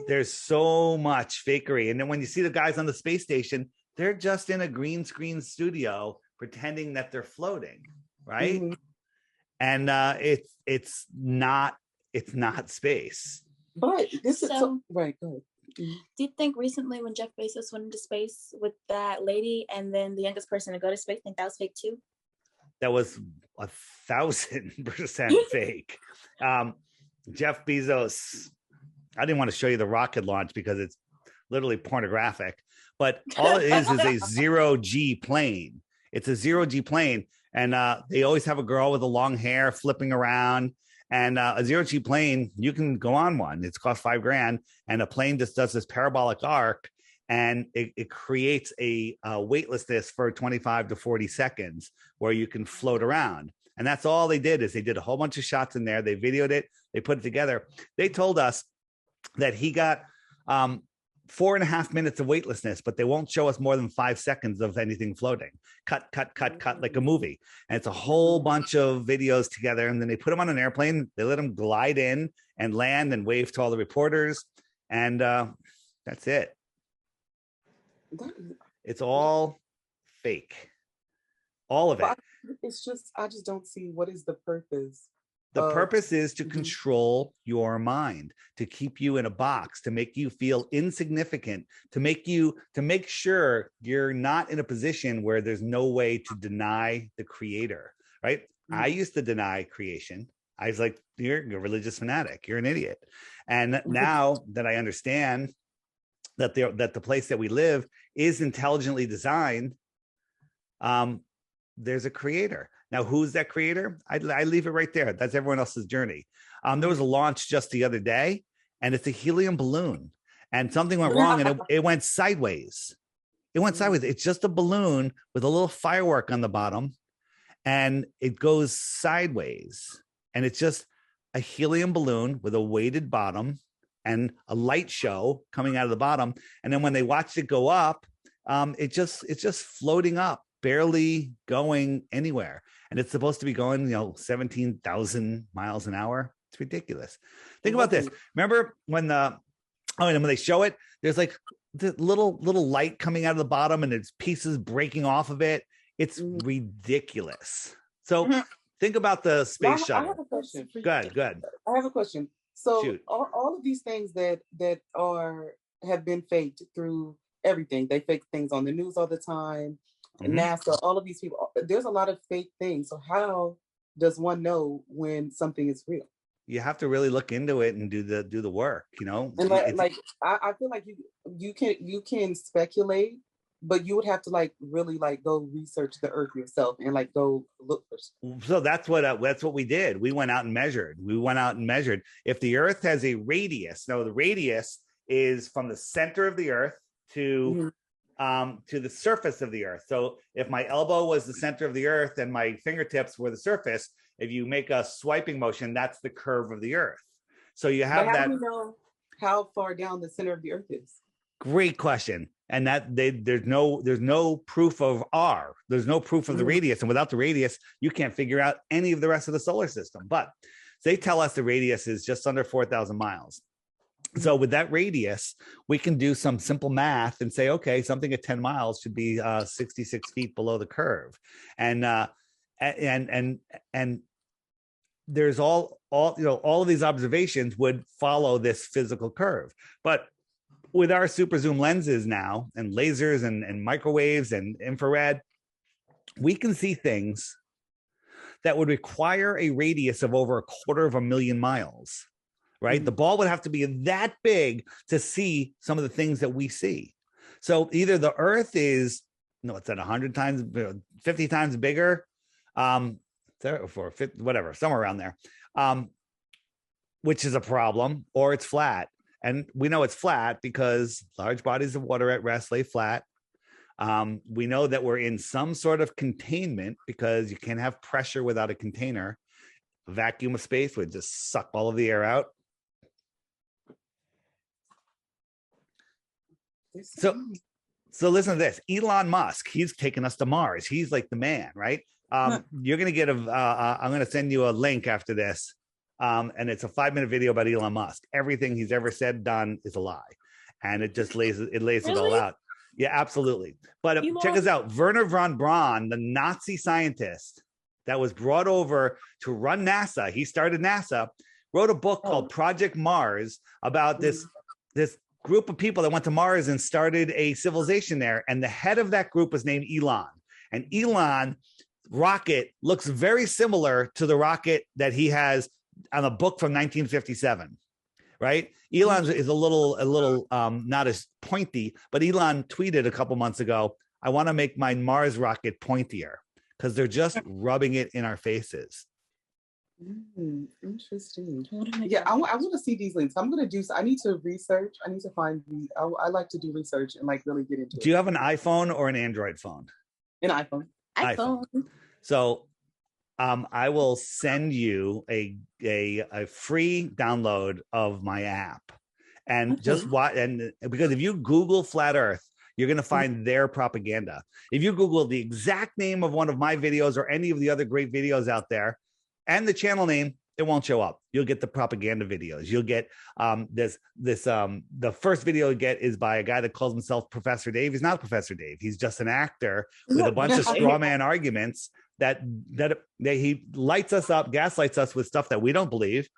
Speaker 2: There's so much fakery. And then when you see the guys on the space station, they're just in a green screen studio pretending that they're floating, right? And it's not space.
Speaker 1: But this is so right. Go ahead.
Speaker 3: Do you think recently when Jeff Bezos went into space with that lady and then the youngest person to go to space, think that was fake too?
Speaker 2: That was 1,000% fake. Jeff Bezos, I didn't want to show you the rocket launch because it's literally pornographic, but all it is a 0G plane. It's a 0G plane. And they always have a girl with the long hair flipping around. And a 0G plane, you can go on one. It's cost $5,000. And a plane just does this parabolic arc, and it creates a weightlessness for 25 to 40 seconds where you can float around. And that's all they did is they did a whole bunch of shots in there. They videoed it. They put it together. They told us that he got 4.5 minutes of weightlessness, but they won't show us more than 5 seconds of anything floating. Cut, like a movie. And it's a whole bunch of videos together. And then they put him on an airplane. They let him glide in and land and wave to all the reporters. And that's it. It's all fake. All of it.
Speaker 1: It's just, I just don't see what is the purpose
Speaker 2: The purpose is to control your mind, to keep you in a box, to make you feel insignificant, to make sure you're not in a position where there's no way to deny the creator, right? I used to deny creation. I was like, you're a religious fanatic. You're an idiot. And now that I understand that the place that we live is intelligently designed, there's a creator. Now, who's that creator? I leave it right there. That's everyone else's journey. There was a launch just the other day, and it's a helium balloon, and something went wrong, and it went sideways. It went sideways. It's just a balloon with a little firework on the bottom, and it goes sideways. And it's just a helium balloon with a weighted bottom and a light show coming out of the bottom. And then when they watched it go up, it's just floating up, barely going anywhere. And it's supposed to be going, 17,000 miles an hour. It's ridiculous. Think about this. Remember when when they show it, there's like the little light coming out of the bottom and there's pieces breaking off of it. It's ridiculous. So think about the space shuttle.
Speaker 1: I have a question.
Speaker 2: Good.
Speaker 1: I have a question. So all of these things that have been faked through everything. They fake things on the news all the time. NASA, all of these people, there's a lot of fake things. So how does one know when something is real?
Speaker 2: You have to really look into it and do the work, And
Speaker 1: I feel like you can speculate, but you would have to really go research the Earth yourself and go look for stuff.
Speaker 2: So that's what we did. We went out and measured. If the Earth has a radius. Now the radius is from the center of the Earth to the surface of the Earth. So if my elbow was the center of the Earth and my fingertips were the surface, if you make a swiping motion, that's the curve of the Earth. So you have that.
Speaker 1: How do you know how far down the center of the Earth is?
Speaker 2: Great question. And there's no proof of R. There's no proof of the radius. And without the radius, you can't figure out any of the rest of the solar system. But they tell us the radius is just under 4,000 miles. So with that radius, we can do some simple math and say, okay, something at 10 miles should be 66 feet below the curve. And there's all of these observations would follow this physical curve. But with our super zoom lenses now and lasers and microwaves and infrared, we can see things that would require a radius of over 250,000 miles. Right? The ball would have to be that big to see some of the things that we see. So either the Earth is, it's at 100 times, 50 times bigger, for 50, whatever, somewhere around there, which is a problem, or it's flat. And we know it's flat because large bodies of water at rest lay flat. We know that we're in some sort of containment because you can't have pressure without a container. A vacuum of space would just suck all of the air out. So listen to this. Elon Musk, he's taken us to Mars. He's like the man, right? You're going to get I'm going to send you a link after this. And it's a 5-minute video about Elon Musk. Everything he's ever said, done is a lie. And it just lays it all out. Yeah, absolutely. But check us out. Werner von Braun, the Nazi scientist that was brought over to run NASA. He started NASA, wrote a book called Project Mars about this group of people that went to Mars and started a civilization there. And the head of that group was named Elon. And Elon rocket looks very similar to the rocket that he has on a book from 1957, right? Elon is a little not as pointy, but Elon tweeted a couple months ago, I want to make my Mars rocket pointier because they're just rubbing it in our faces.
Speaker 1: Interesting. Yeah, I want to see these links. I need to research. I need to find I like to do research and really get into it.
Speaker 2: Do you have an iPhone or an Android phone?
Speaker 1: An iPhone.
Speaker 2: So I will send you a free download of my app and just watch. And because if you Google Flat Earth, you're going to find their propaganda. If you Google the exact name of one of my videos or any of the other great videos out there and the channel name, it won't show up. You'll get the propaganda videos. You'll get the first video you get is by a guy that calls himself Professor Dave. He's not Professor Dave. He's just an actor with a bunch of straw man arguments that he lights us up, gaslights us with stuff that we don't believe.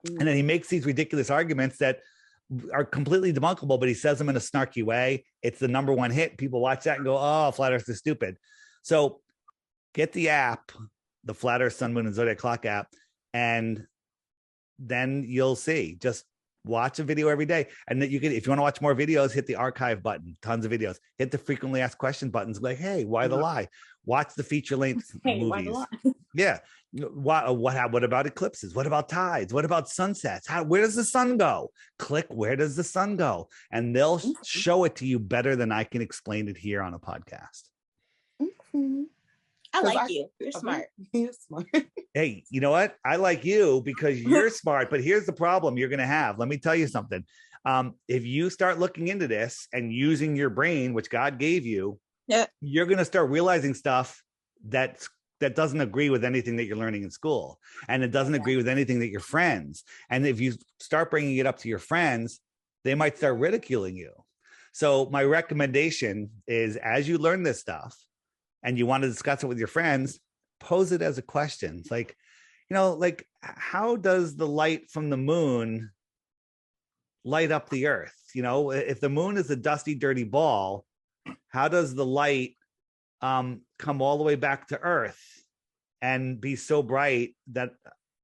Speaker 2: And then he makes these ridiculous arguments that are completely debunkable, but he says them in a snarky way. It's the #1 hit. People watch that and go, oh, Flat Earth is stupid. So get the app, the Flat Earth, Sun, Moon, and Zodiac Clock app, and then you'll see. Just watch a video every day. And then you can, if you want to watch more videos, hit the archive button, tons of videos. Hit the frequently asked questions buttons. Like, hey, why the lie? Watch the feature length movies. Yeah. What about eclipses? What about tides? What about sunsets? Where does the sun go? Click, where does the sun go? And they'll show it to you better than I can explain it here on a podcast.
Speaker 3: I like you. You're smart.
Speaker 1: You're smart.
Speaker 2: Hey, you know what? I like you because you're smart, but here's the problem you're going to have. Let me tell you something. If you start looking into this and using your brain, which God gave you, you're going to start realizing stuff that doesn't agree with anything that you're learning in school. And it doesn't agree with anything that your friends. And if you start bringing it up to your friends, they might start ridiculing you. So my recommendation is, as you learn this stuff and you want to discuss it with your friends, pose it as a question. It's like, like, how does the light from the moon light up the earth? If the moon is a dusty, dirty ball, how does the light come all the way back to Earth and be so bright that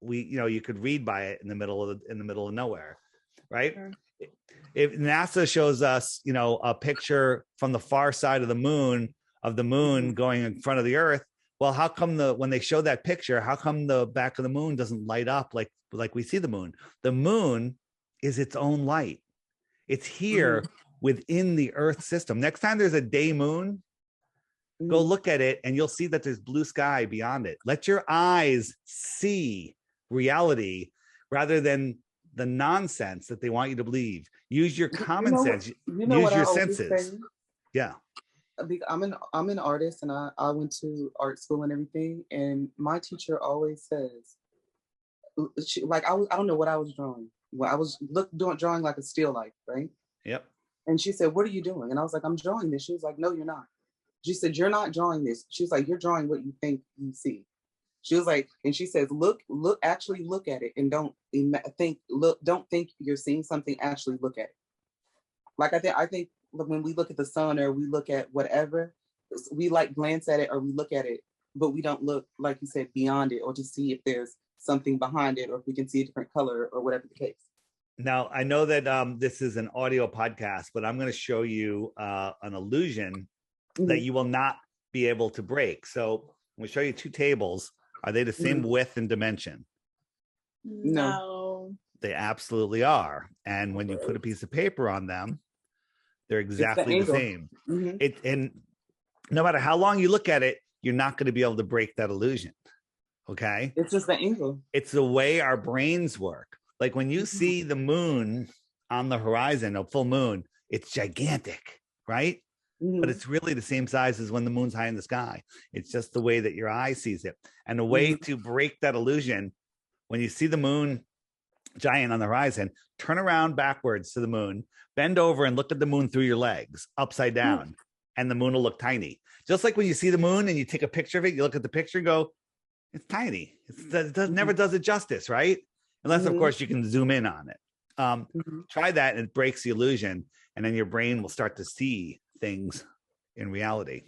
Speaker 2: you could read by it in the middle of nowhere, right? Sure. If NASA shows us, a picture from the far side of the moon going in front of the Earth, well, how come when they show that picture, how come the back of the moon doesn't light up like we see the moon? The moon is its own light. It's here within the Earth system. Next time there's a day moon, go look at it and you'll see that there's blue sky beyond it. Let your eyes see reality rather than the nonsense that they want you to believe. Use your common sense. Use your senses. Yeah.
Speaker 1: I'm an artist and I went to art school and everything. And my teacher always says, I don't know what I was drawing. Well, I was drawing like a still life, right?
Speaker 2: Yep.
Speaker 1: And she said, what are you doing? And I was like, I'm drawing this. She was like, no, you're not. She said, you're not drawing this. She was like, you're drawing what you think you see. She was like, and she says, actually look at it and don't think you're seeing something, actually look at it. Like I think when we look at the sun or we look at whatever, we glance at it or we look at it, but we don't look, like you said, beyond it or to see if there's something behind it or if we can see a different color or whatever the case.
Speaker 2: Now, I know that this is an audio podcast, but I'm going to show you an illusion that you will not be able to break. So I'm going to show you two tables. Are they the same width and dimension?
Speaker 3: No.
Speaker 2: They absolutely are. And when you put a piece of paper on them, they're exactly the same. And no matter how long you look at it, you're not going to be able to break that illusion. Okay?
Speaker 1: It's just the angle.
Speaker 2: It's the way our brains work. Like when you see the moon on the horizon, a full moon, it's gigantic, right? But it's really the same size as when the moon's high in the sky. It's just the way that your eye sees it. And the way to break that illusion, when you see the moon giant on the horizon, turn around backwards to the moon, bend over and look at the moon through your legs, upside down, and the moon will look tiny. Just like when you see the moon and you take a picture of it, you look at the picture and go, it's tiny. It never does it justice, right? Unless, of course, you can zoom in on it. Try that and it breaks the illusion. And then your brain will start to see things in reality.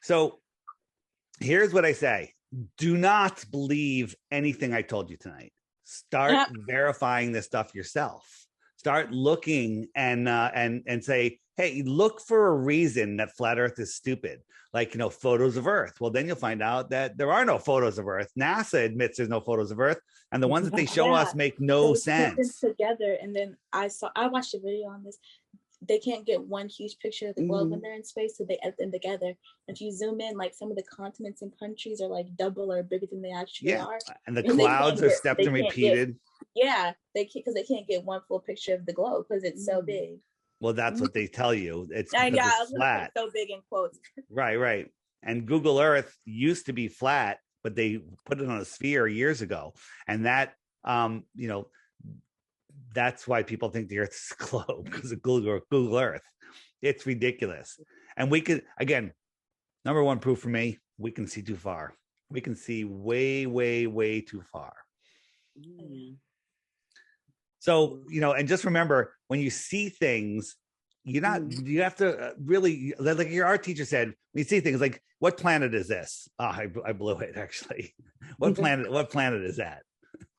Speaker 2: So here's what I say. Do not believe anything I told you tonight. Start verifying this stuff yourself. Start looking and say, hey, look for a reason that flat Earth is stupid. Like, photos of Earth. Well, then you'll find out that there are no photos of Earth. NASA admits there's no photos of Earth. And the ones that they show us make no sense.
Speaker 3: Together. And then I watched a video on this. They can't get one huge picture of the globe when they're in space, so they edit them together. If you zoom in, like some of the continents and countries are like double or bigger than they actually are.
Speaker 2: And the clouds are stepped and repeated.
Speaker 3: They can't because they can't get one full picture of the globe because it's so big.
Speaker 2: Well, that's what they tell you. It's flat.
Speaker 3: So big in quotes.
Speaker 2: Right. And Google Earth used to be flat, but they put it on a sphere years ago, and that that's why people think the Earth is a globe, because of Google Earth. It's ridiculous. And we could, again, Number one proof for me, we can see too far. We can see way, way, way too far. So, and just remember, when you see things, you have to really, like your art teacher said, when you see things like, what planet is this? Oh, I blew it, actually. What planet is that?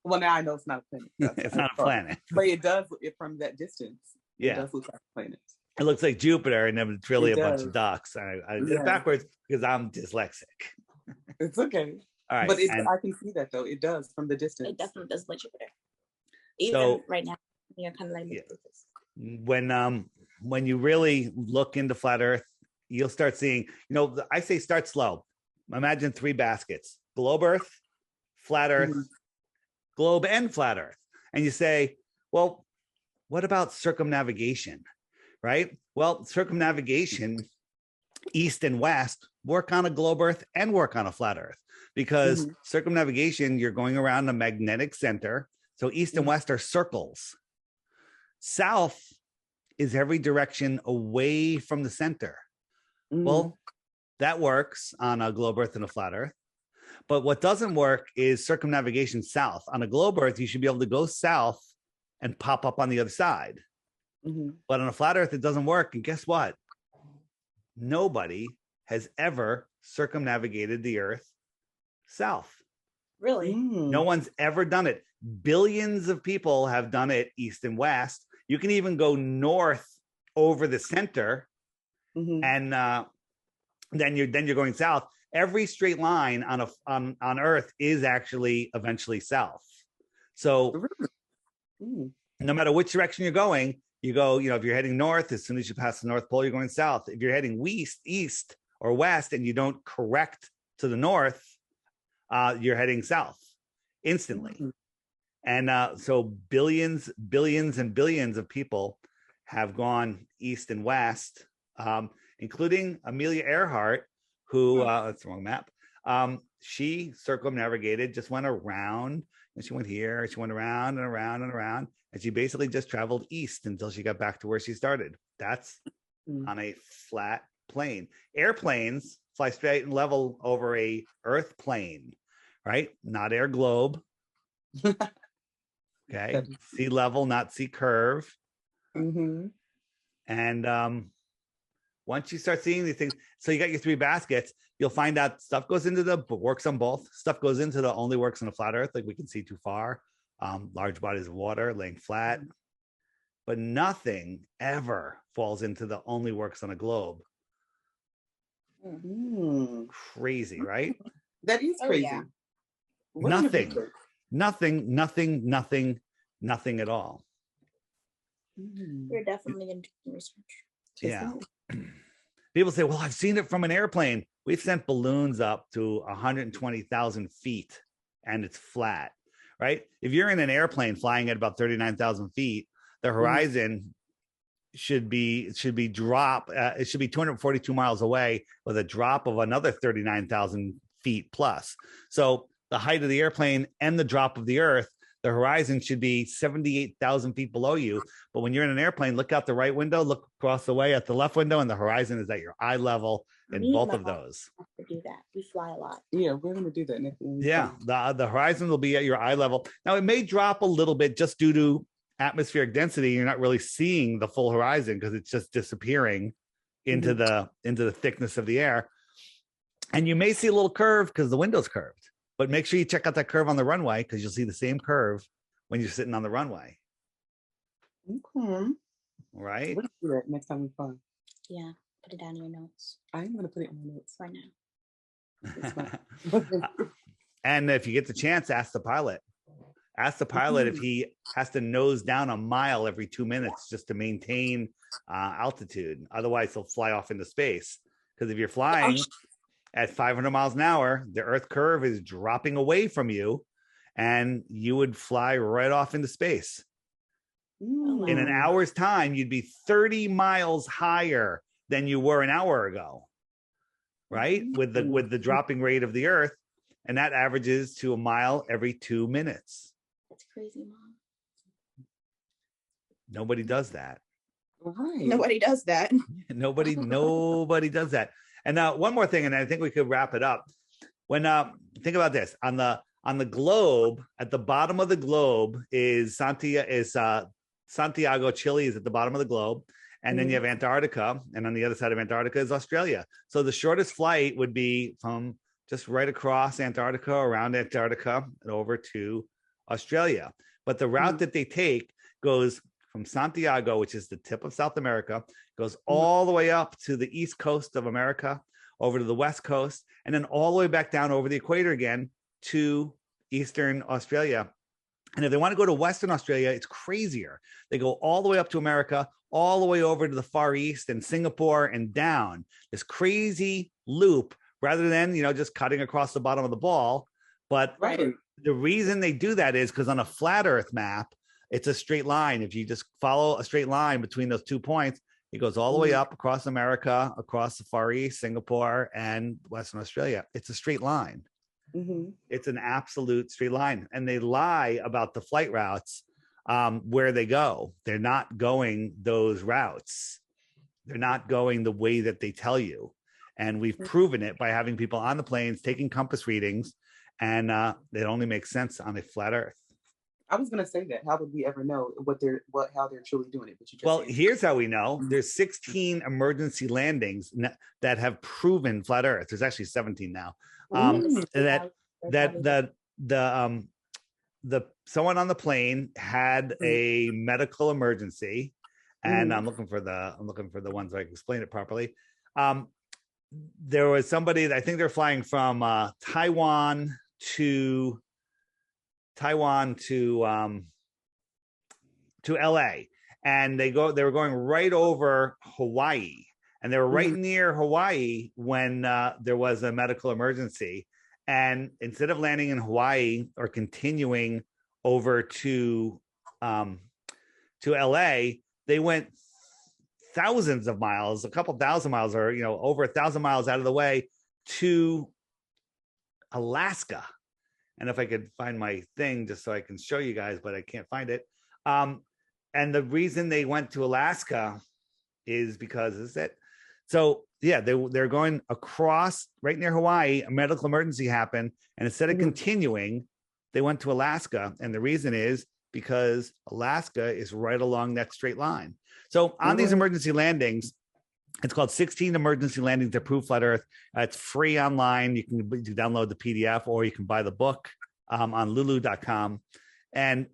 Speaker 1: Well, now I know it's not a planet.
Speaker 2: It's not a planet.
Speaker 1: But it does, from that distance.
Speaker 2: Yeah.
Speaker 1: It does look like a planet.
Speaker 2: It looks like Jupiter, and then it's really bunch of ducks. I did it backwards because I'm dyslexic.
Speaker 1: It's okay.
Speaker 2: All right.
Speaker 1: But I can see that, though. It does from the distance.
Speaker 3: It definitely does look like Jupiter. Even right now, you're kind of like
Speaker 2: when you really look into flat Earth, you'll start seeing, I say start slow. Imagine 3 baskets: globe Earth, flat Earth, globe and flat Earth. And you say, well, what about circumnavigation, right? Well, circumnavigation, east and west, work on a globe Earth and work on a flat Earth, because circumnavigation, you're going around a magnetic center. So east and west are circles. South is every direction away from the center. Well, that works on a globe Earth and a flat Earth. But what doesn't work is circumnavigation south. On a globe Earth, you should be able to go south and pop up on the other side. But on a flat Earth, it doesn't work. And guess what? Nobody has ever circumnavigated the Earth south.
Speaker 3: Really?
Speaker 2: No one's ever done it. Billions of people have done it east and west. You can even go north over the center, and then you're going south. Every straight line on Earth is actually eventually south. So no matter which direction you're going, you go, if you're heading north, as soon as you pass the North Pole, you're going south. If you're heading east or west, and you don't correct to the north, you're heading south instantly. And so billions and billions of people have gone east and west, including Amelia Earhart, who, that's the wrong map. She circumnavigated, just went around, and she went here, she went around and around and around. And she basically just traveled east until she got back to where she started. That's on a flat plane. Airplanes fly straight and level over a Earth plane, right? Not air globe. Okay. Sea level, not sea curve. And once you start seeing these things, so you got your 3 baskets, you'll find out stuff goes into the works on both. Stuff goes into the only works on a flat Earth, like we can see too far. Large bodies of water laying flat, but nothing ever falls into the only works on a globe. Crazy, right?
Speaker 1: That is crazy.
Speaker 3: Yeah.
Speaker 2: Nothing at all.
Speaker 3: You're definitely going to do research.
Speaker 2: Yeah. People say, well, I've seen it from an airplane. We've sent balloons up to 120,000 feet and it's flat, right? If you're in an airplane flying at about 39,000 feet, the horizon should be drop. It should be 242 miles away with a drop of another 39,000 feet plus. So the height of the airplane and the drop of the Earth, the horizon should be 78,000 feet below you. But when you're in an airplane, look out the right window, look across the way at the left window, and the horizon is at your eye level in both of those.
Speaker 3: To do that, we fly a lot.
Speaker 1: Yeah, we're going to do that next.
Speaker 2: Yeah, the horizon will be at your eye level. Now it may drop a little bit just due to atmospheric density. You're not really seeing the full horizon because it's just disappearing into the thickness of the air. And you may see a little curve because the window's curved. But make sure you check out that curve on the runway because you'll see the same curve when you're sitting on the runway.
Speaker 1: Okay.
Speaker 2: Right?
Speaker 1: We'll do that next time we fly.
Speaker 3: Yeah, put it down in your notes.
Speaker 1: I am going to put it in my notes
Speaker 3: right now.
Speaker 2: And if you get the chance, ask the pilot. Ask the pilot if he has to nose down a mile every 2 minutes just to maintain altitude. Otherwise, he'll fly off into space. Because if you're flying at 500 miles an hour, the Earth curve is dropping away from you, and you would fly right off into space. In an hour's time, you'd be 30 miles higher than you were an hour ago, right? With the dropping rate of the Earth, and that averages to a mile every 2 minutes.
Speaker 3: That's crazy, Mom.
Speaker 2: Nobody does that.
Speaker 1: Right.
Speaker 3: Nobody does that.
Speaker 2: Nobody does that. And now one more thing, and I think we could wrap it up. When think about this, on the globe, at the bottom of the globe is Santiago, Chile is at the bottom of the globe. And then you have Antarctica, and on the other side of Antarctica is Australia. So the shortest flight would be from just right across Antarctica, around Antarctica, and over to Australia. But the route that they take goes from Santiago, which is the tip of South America, goes all the way up to the east coast of America, over to the west coast, and then all the way back down over the equator again to Eastern Australia. And if they want to go to Western Australia, it's crazier. They go all the way up to America, all the way over to the Far East and Singapore and down this crazy loop, rather than, just cutting across the bottom of the ball. But the reason they do that is because on a flat Earth map, it's a straight line. If you just follow a straight line between those 2 points, it goes all the way up across America, across the Far East, Singapore, and Western Australia. It's a straight line. It's an absolute straight line. And they lie about the flight routes where they go. They're not going those routes. They're not going the way that they tell you. And we've proven it by having people on the planes taking compass readings, and it only makes sense on a flat Earth.
Speaker 1: I was going to say that. How would we ever know how they're truly doing it? But
Speaker 2: well, here's how we know. There's 16 emergency landings that have proven flat Earth. There's actually 17 now. Someone on the plane had a medical emergency, and I'm looking for the ones that I can explain it properly. There was somebody, I think they're flying from Taiwan to LA, and they were going right over Hawaii, and they were right near Hawaii when there was a medical emergency. And instead of landing in Hawaii or continuing over to LA, they went thousands of miles, a couple thousand miles, or over 1,000 miles out of the way to Alaska. And if I could find my thing just so I can show you guys, but I can't find it. And the reason they went to Alaska is because they're going across right near Hawaii. A medical emergency happened, and instead of continuing, they went to Alaska. And the reason is because Alaska is right along that straight line. So on these emergency landings, it's called 16 Emergency Landings That Prove Flat Earth. It's free online. You can download the PDF, or you can buy the book on lulu.com. And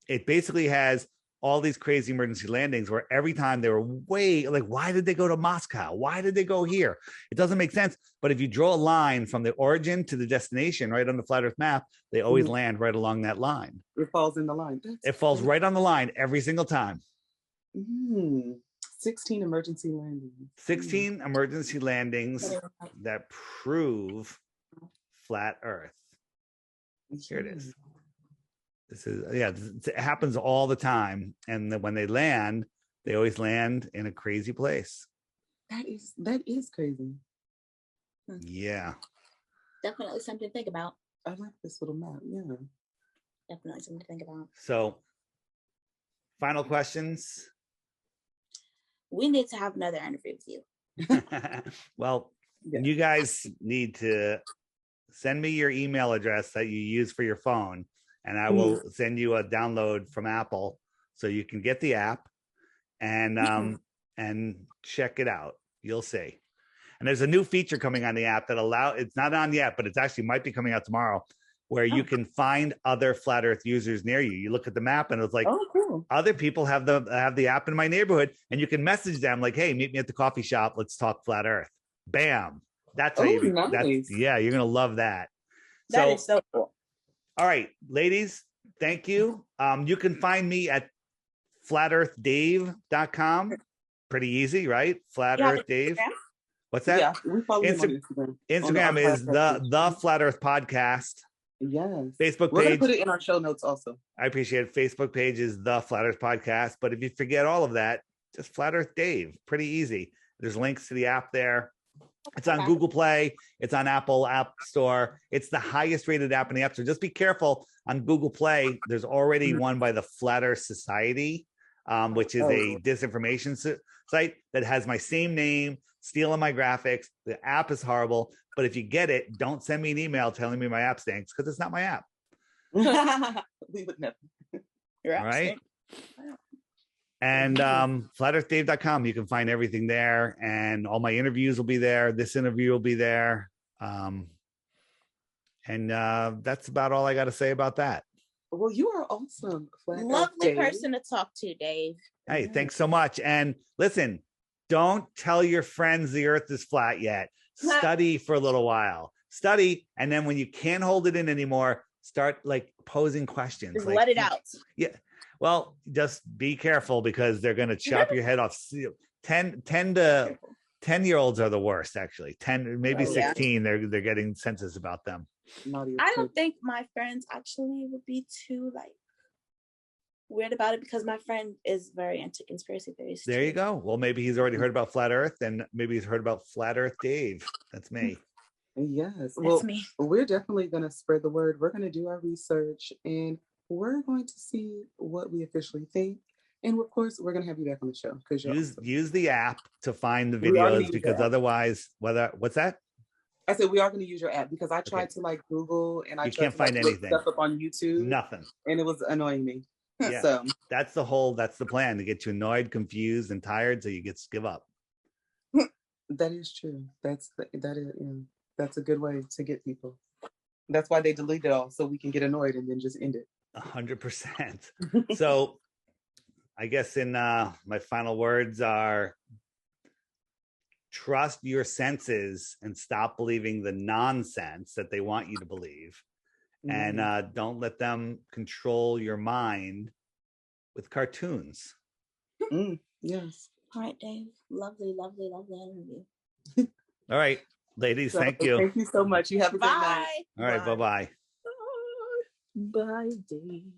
Speaker 2: it basically has all these crazy emergency landings where every time they were why did they go to Moscow? Why did they go here? It doesn't make sense. But if you draw a line from the origin to the destination right on the flat Earth map, they always land right along that line.
Speaker 1: It falls in the line.
Speaker 2: It falls right on the line every single time.
Speaker 1: 16 emergency landings.
Speaker 2: 16 emergency landings that prove flat Earth. Here it is. It happens all the time. And when they land, they always land in a crazy place.
Speaker 1: That is crazy.
Speaker 2: Yeah.
Speaker 3: Definitely something to think about.
Speaker 1: I like this little map. Yeah.
Speaker 3: Definitely something to think about.
Speaker 2: So, final questions.
Speaker 3: We need to have another interview with you.
Speaker 2: Well, you guys need to send me your email address that you use for your phone, and I will send you a download from Apple so you can get the app and check it out. You'll see. And there's a new feature coming on the app that it's not on yet, but it's actually might be coming out tomorrow, where you can find other flat Earth users near you. You look at the map and it's like,
Speaker 1: cool.
Speaker 2: Other people have the app in my neighborhood, and you can message them like, hey, meet me at the coffee shop. Let's talk flat Earth. Bam. That's how
Speaker 1: nice.
Speaker 2: you're going to love that.
Speaker 3: That is so cool.
Speaker 2: All right, ladies, thank you. You can find me at flatearthdave.com. Pretty easy, right? Flat Earth Dave.
Speaker 3: Instagram?
Speaker 2: What's that?
Speaker 1: Yeah, we follow him on Instagram.
Speaker 2: Instagram is the Flat Earth Podcast.
Speaker 1: Yes.
Speaker 2: Facebook
Speaker 1: We're
Speaker 2: page.
Speaker 1: going to put it in our show notes also.
Speaker 2: I appreciate it. Facebook page is the Flat Earth Podcast. But if you forget all of that, just Flat Earth Dave. Pretty easy. There's links to the app there. It's on Google Play. It's on Apple App Store. It's the highest rated app in the App Store. Just be careful on Google Play. There's already one by the Flat Earth Society, which is a disinformation site that has my same name, stealing my graphics. The app is horrible. But if you get it, don't send me an email telling me my app stinks because it's not my app.
Speaker 1: We would never.
Speaker 2: Right? And flatearthdave.com. You can find everything there. And all my interviews will be there. This interview will be there. And that's about all I got to say about that.
Speaker 1: Well, you are awesome.
Speaker 3: Lovely person to talk to, Dave.
Speaker 2: Hey, thanks so much. And listen, don't tell your friends the earth is flat yet. Study for a little while. Study. And then when you can't hold it in anymore, start like posing questions.
Speaker 3: Just
Speaker 2: like,
Speaker 3: let it out.
Speaker 2: Yeah. Well, just be careful because they're going to chop your head off. 10-year-olds are the worst, actually. 10, maybe 16. They're getting census about them.
Speaker 3: I don't think my friends actually would be too like weird about it because my friend is very into conspiracy theories.
Speaker 2: There you go. Well, maybe he's already heard about flat Earth, and maybe he's heard about Flat Earth Dave. That's me.
Speaker 1: Yes. Well, we're definitely going to spread the word. We're going to do our research, and we're going to see what we officially think. And of course, we're going to have you back on the show because
Speaker 2: use the app to find the videos because otherwise, what's that?
Speaker 1: I said we are going to use your app because I tried to like Google and I
Speaker 2: can't find anything.
Speaker 1: Stuff up on YouTube.
Speaker 2: Nothing.
Speaker 1: And it was annoying me.
Speaker 2: Yeah.
Speaker 1: So
Speaker 2: that's the plan to get you annoyed, confused, and tired so you give up.
Speaker 1: That is true. That's a good way to get people. That's why they delete it all so we can get annoyed and then just end it.
Speaker 2: 100%. So I guess in my final words are trust your senses and stop believing the nonsense that they want you to believe. And don't let them control your mind with cartoons.
Speaker 1: Yes.
Speaker 3: All right, Dave. Lovely, lovely, lovely interview.
Speaker 2: All right, ladies, thank you.
Speaker 1: Thank you so much. You have a good night.
Speaker 2: All right, bye-bye.
Speaker 1: Bye, Dave.